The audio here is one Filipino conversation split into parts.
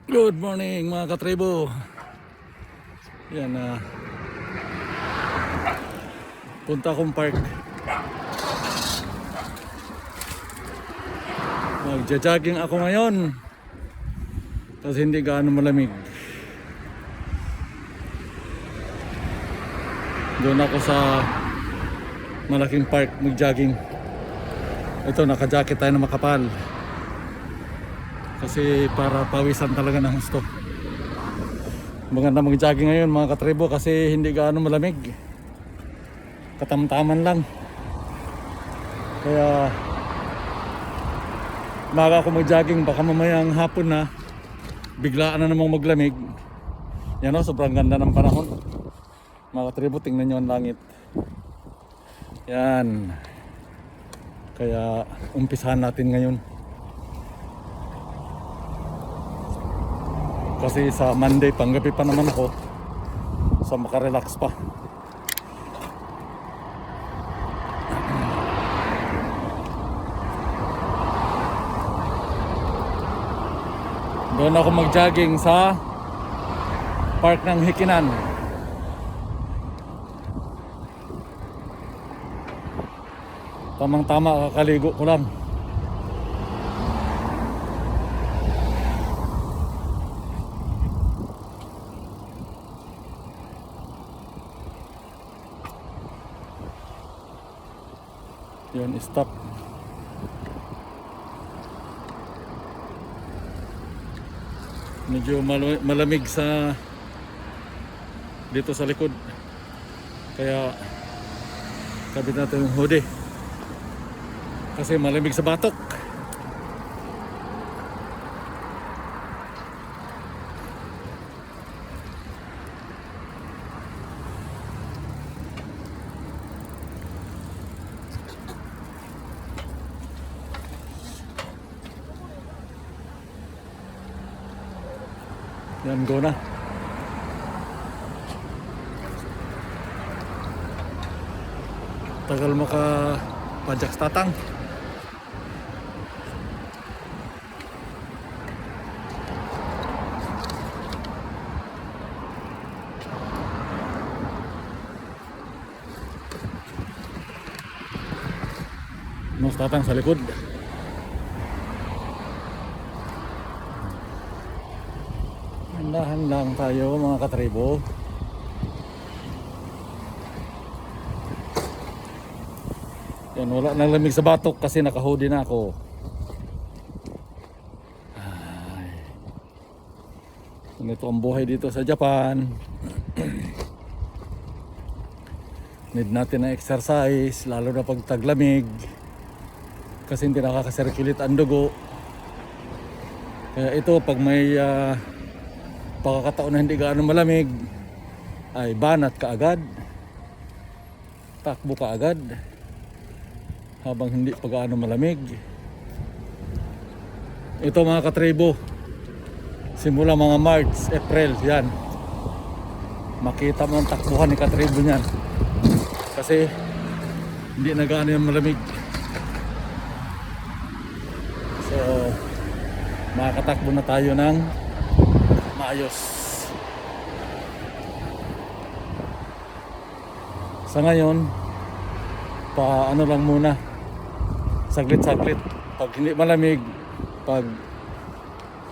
Good morning mga katribo. Yan punta akong park. Magja-jogging ako ngayon kasi hindi gaano malamig. Doon ako sa malaking park mag-jogging. Ito, naka-jacket tayo na makapal kasi para pawisan talaga ng gusto. Maganda mag-jogging ngayon mga katribo kasi hindi gaano malamig. Katamtaman lang. Kaya maga ako mag-jogging, baka mamayang hapon na biglaan na namang maglamig. Yan o, sobrang ganda ng panahon. Mga katribo, tingnan nyo ang langit. Yan. Kaya umpisahan natin ngayon. Kasi sa Monday, panggabi pa naman ako. So makarelax pa. Doon ako mag-jogging sa park ng Hikinan. Tamang-tama, kakaligo ko lang. Yun, stop. Medyo malamig sa dito sa likod. Kaya kabit natin yung hoodie. Kasi malamig sa batok. Yan, go na. Tagal maka-pajak tatang. Mas tatang sa likod. Dahan lang tayo mga katribo. Yan, wala nang lamig sa batok kasi naka-hoodie na ako. Ay. Ganito ang buhay dito sa Japan. Need natin na exercise, lalo na pag taglamig. Kasi hindi nakaka-circulate ang dugo. Kaya ito, pag may pagkakataon na hindi gaano malamig, ay banat ka agad, takbo ka agad habang hindi pa gaano malamig. Ito mga katribo, simula mga March, April, yan, makita mo ang takbuhan ni katribo niyan kasi hindi na gaano yung malamig. So makakatakbo na tayo ng maayos. Sa ngayon, ano lang muna, saglit-saglit. Pag hindi malamig, pag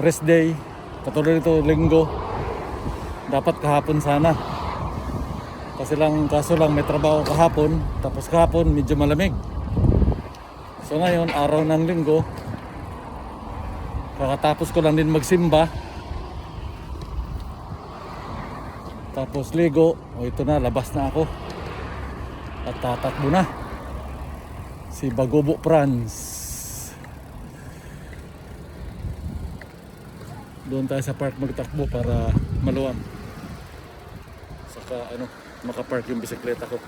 rest day, katulad nito linggo, dapat kahapon sana. Kaso lang may trabaho kahapon, tapos kahapon medyo malamig. So ngayon, araw ng linggo, kakatapos ko lang din magsimba. Tapos ligo, ito na, labas na ako. At tatakbo na. Si Bagobo Franz. Doon tayo sa park magtakbo para maluwag. Saka makapark yung bisikleta ko.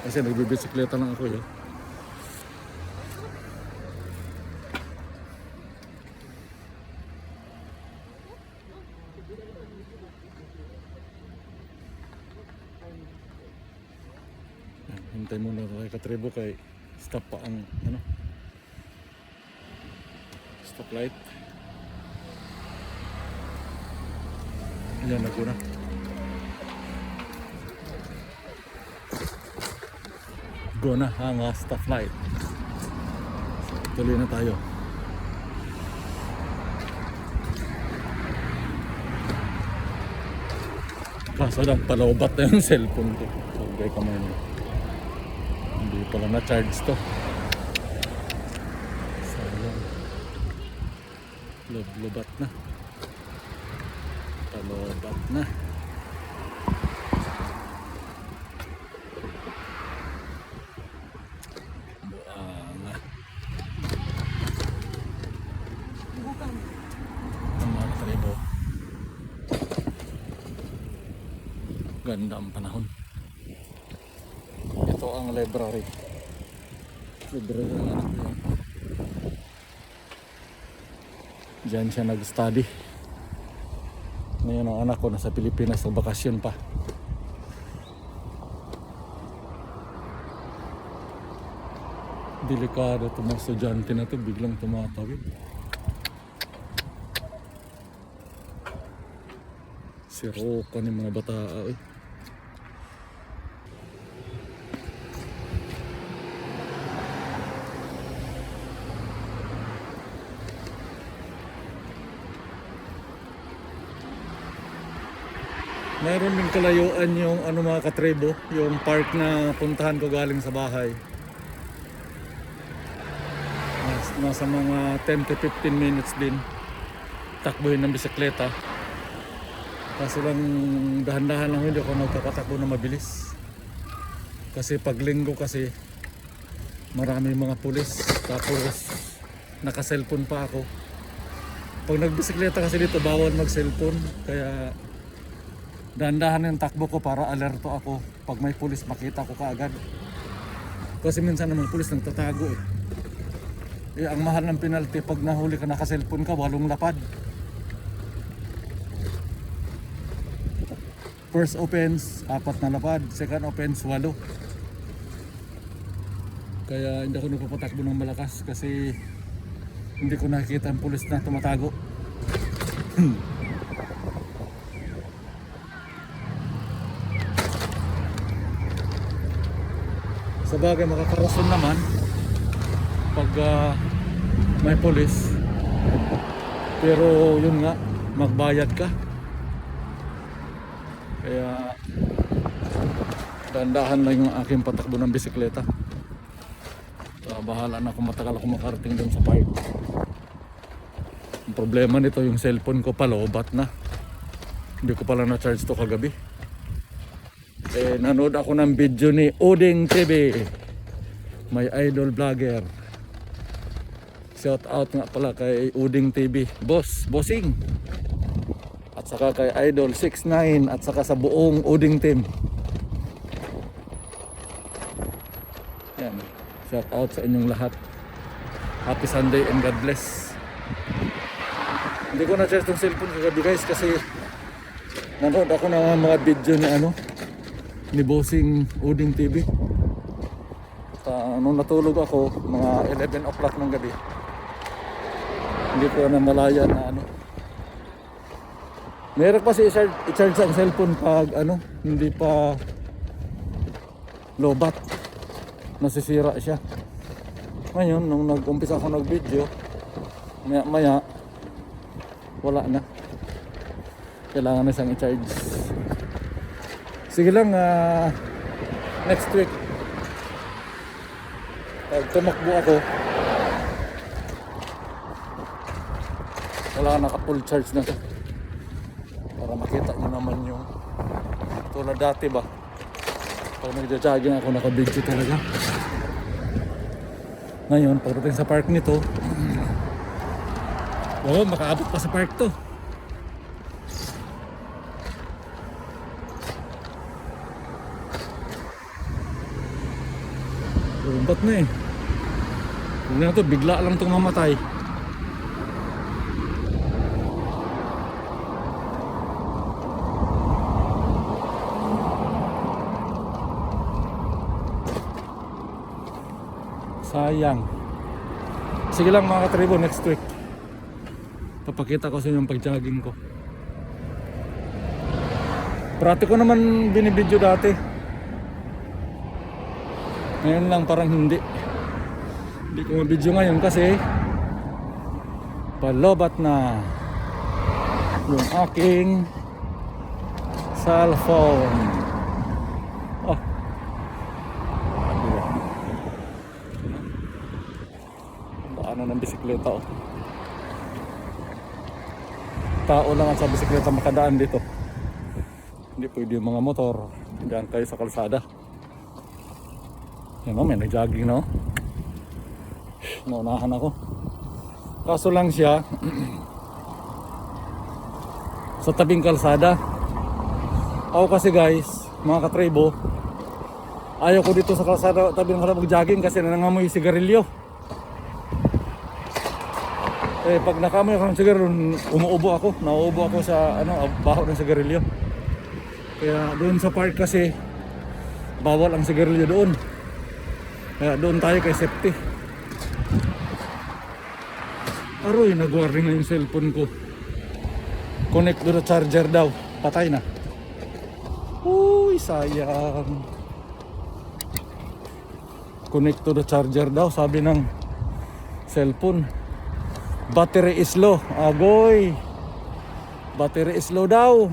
Kasi nagbibisikleta lang ako yun. Hintay muna kay katribo kay stop pa ang stoplight. Yan, Laguna. Laguna, hanga stoplight. So, tuloy na tayo. Kaso lang, palaubat na yung cellphone ko. So, gay kamay na. Hindi pala na-charge to. Sayang. Lobat na. Palaubat na. Buanga. Ang mga katribo. Ganda ang panahon. Ito ang library. Library ng anak ko yan. Diyan siya nag-study. Ngayon ang anak ko nasa Pilipinas sa bakasyon pa. Delikado itong mga estudyante na ito, biglang tumatawid. Sirokan yung mga bata eh. Meron din kalayuan yung mga katribo, yung park na puntahan ko galing sa bahay. Nasa mga 10 to 15 minutes din takbuhin ng bisikleta. Kaso lang dahan-dahan lang, hindi ako nagkakatakbo na mabilis. Kasi pag linggo kasi marami mga pulis, tapos naka-cellphone pa ako. Pag nagbisikleta kasi dito bawal mag-cellphone, kaya dahan-dahan yung takbo ko para alerto ako. Pag may pulis makita ko kaagad. Kasi minsan naman pulis nagtatago eh. Ang mahal ng penalty pag nahuli ka naka-cellphone ka, 8 lapad. First offense, 4 na lapad. Second offense, 8. Kaya hindi ako nagpapatakbo ng malakas kasi hindi ko nakikita ang pulis na tumatago. Sa bagay makakarason naman pag may pulis, pero yun nga, magbayad ka. Kaya dahan-dahan lang yung aking patakbo ng bisikleta. Bahala na kung matagal ako makarating doon sa park. Ang problema nito, yung cellphone ko paloobat na. Hindi ko pala na-charge to kagabi. Nanood ako ng video ni Uding TV, may idol vlogger. Shout out nga pala kay Uding TV, bossing. At saka kay Idol 69 at saka sa buong Uding team. Yan. Shout out sa inyong lahat. Happy Sunday and God bless. Hindi ko na-charge tong cellphone kagabi guys kasi nanood ako ng mga video ni ni bossing Uding TV. Nung natulog ako mga 11 o'clock ng gabi, hindi ko na malaya na meron pa si i-charge ang cellphone pag hindi pa lobat, nasisira siya. Ngayon nung nag-umpisa ako nag-video, maya wala na, kailangan na siyang i-charge. Sige lang, next week pag tumakbo ako, wala naka full charge na to, para makita nyo naman yung tulad dati ba pag nagja-jogging ako naka-video talaga. Ngayon pagdating sa park nito, makaabot pa sa park to. Ba't na eh, huwag na to, bigla lang itong mamatay. Sayang. Sige lang mga katribo, next week papakita ko sa inyo yung pag-jogging ko. Parati ko naman binibidyo dati. Ngayon lang parang hindi. Hindi ko mabidyo ngayon kasi palobat na yung aking cellphone. Oh. Daanan ng bisikleta oh. Tao lang ang sa bisikleta makadaan dito. Hindi pwede yung mga motor. Diyan kayo sa kalsada. Yan o, may nag-jogging na o. Naunahan ako. Kaso lang siya sa tabing kalsada. Ako kasi guys, mga katribo, ayaw ko dito sa kalsada tabing kalsada mag-jogging kasi nangangamoy sigarilyo. Eh pag nakamoy ako ng sigarilyo, umuubo ako. Nauubo ako sa baho ng sigarilyo. Kaya doon sa park kasi bawal ang sigarilyo doon. Kaya doon tayo kay safety. Aroy, nag-warning na yung cellphone ko. Connect to the charger daw. Patay na. Uy, sayang. Connect to the charger daw, sabi ng cellphone. Battery is low. Agoy. Battery is low daw.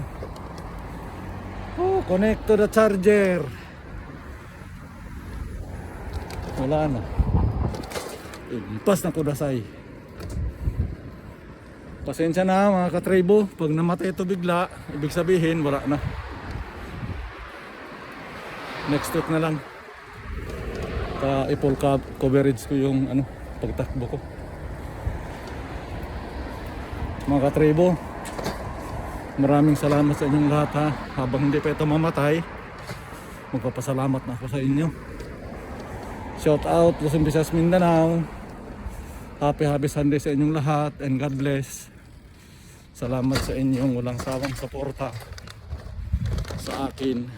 Oh, connect to the charger. Wala na. Impas na kudasay. Pasensya na mga katribo. Pag namatay ito bigla, ibig sabihin wala na. Next week na lang. Ka-full coverage ko yung pagtakbo ko. Mga katribo, maraming salamat sa inyong lahat ha. Habang hindi pa ito mamatay, magpapasalamat na ako sa inyo. Shout out Luzon, Visayas, Mindanao. Happy Sunday sa inyong lahat and God bless. Salamat sa inyong walang sawang suporta sa akin.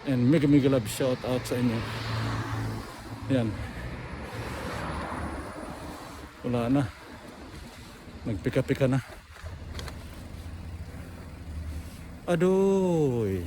And mega love shout out sa inyo. Yan. Wala na. Nagpika-pika na. Adoy.